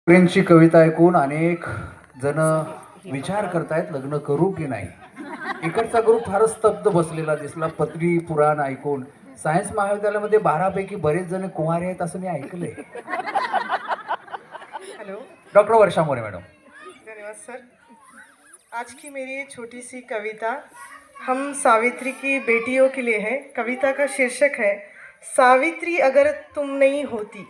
प्रेमची कविता ऐकून अनेक जण विचार करतायत लग्न करू की नाही. इकडचा ग्रुप फारच स्तब्ध बसलेला दिसला. पदवी पुराण ऐकून सायन्स महाविद्यालयामध्ये 12 पैकी बरेच जण कुमारी आहेत असं मी ऐकलंय. हेलो, डॉक्टर वर्षा मोरे मॅडम. धन्यवाद सर। आज की मेरी छोटी सी कविता हम सावित्री की बेटियों के लिए है। कविता का शीर्षक है सावित्री अगर तुम नहीं होती।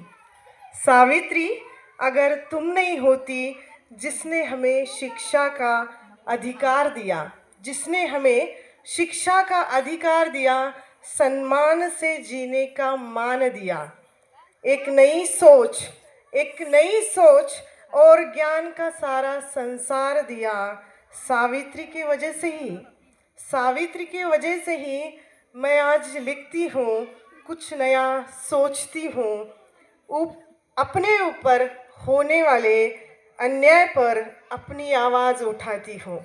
सावित्री अगर तुम नहीं होती, जिसने हमें शिक्षा का अधिकार दिया, जिसने हमें शिक्षा का अधिकार दिया, सम्मान से जीने का मान दिया, एक नई सोच और ज्ञान का सारा संसार दिया। सावित्री की वजह से ही मैं आज लिखती हूँ, कुछ नया सोचती हूँ, अपने ऊपर होने वाले अन्याय पर अपनी आवाज़ उठाती हूँ।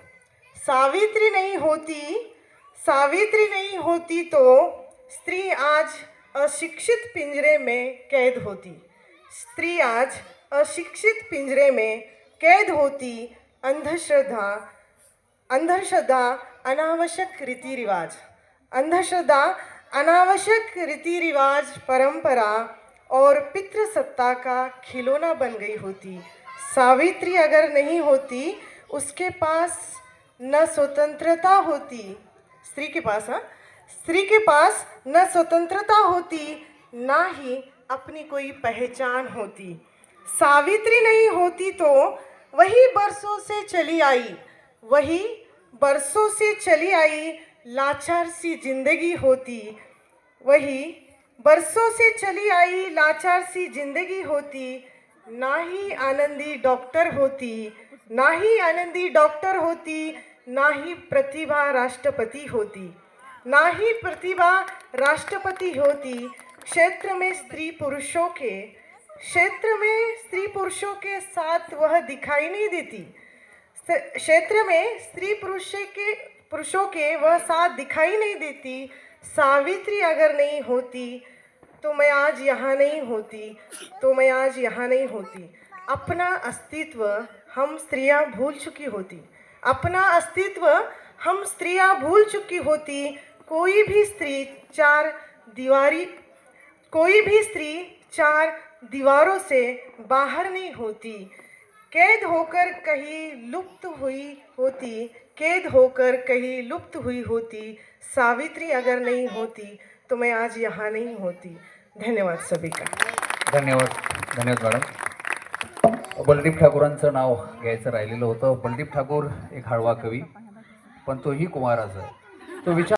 सावित्री नहीं होती तो स्त्री आज अशिक्षित पिंजरे में कैद होती। स्त्री आज अशिक्षित पिंजरे में कैद होती। अंधश्रद्धा अनावश्यक रीति रिवाज परंपरा और पितृसत्ता का खिलौना बन गई होती। सावित्री अगर नहीं होती, उसके पास न स्वतंत्रता होती। स्त्री के पास न स्वतंत्रता होती, ना ही अपनी कोई पहचान होती। सावित्री नहीं होती तो वही बरसों से चली आई लाचार सी जिंदगी होती। वही बरसों से चली आई लाचार सी जिंदगी होती। ना ही आनंदी डॉक्टर होती, ना ही प्रतिभा राष्ट्रपति होती। क्षेत्र में स्त्री पुरुषों के साथ वह दिखाई नहीं देती। क्षेत्र में पुरुषों के वह साथ दिखाई नहीं देती। सावित्री अगर नहीं होती तो मैं आज यहाँ नहीं होती। अपना अस्तित्व हम स्त्रियां भूल चुकी होती। कोई भी स्त्री चार दीवारों से बाहर नहीं होती। कैद होकर कहीं लुप्त हुई होती। सावित्री अगर नहीं होती तो मैं आज यहाँ नहीं होती। धन्यवाद सभी का. धन्यवाद मॅडम. बलदीप ठाकूरांचं नाव घ्यायचं राहिलेलं होतं. बलदीप ठाकूर एक हळवा कवी, पण तोही कुमाराचा आहे. तो विचार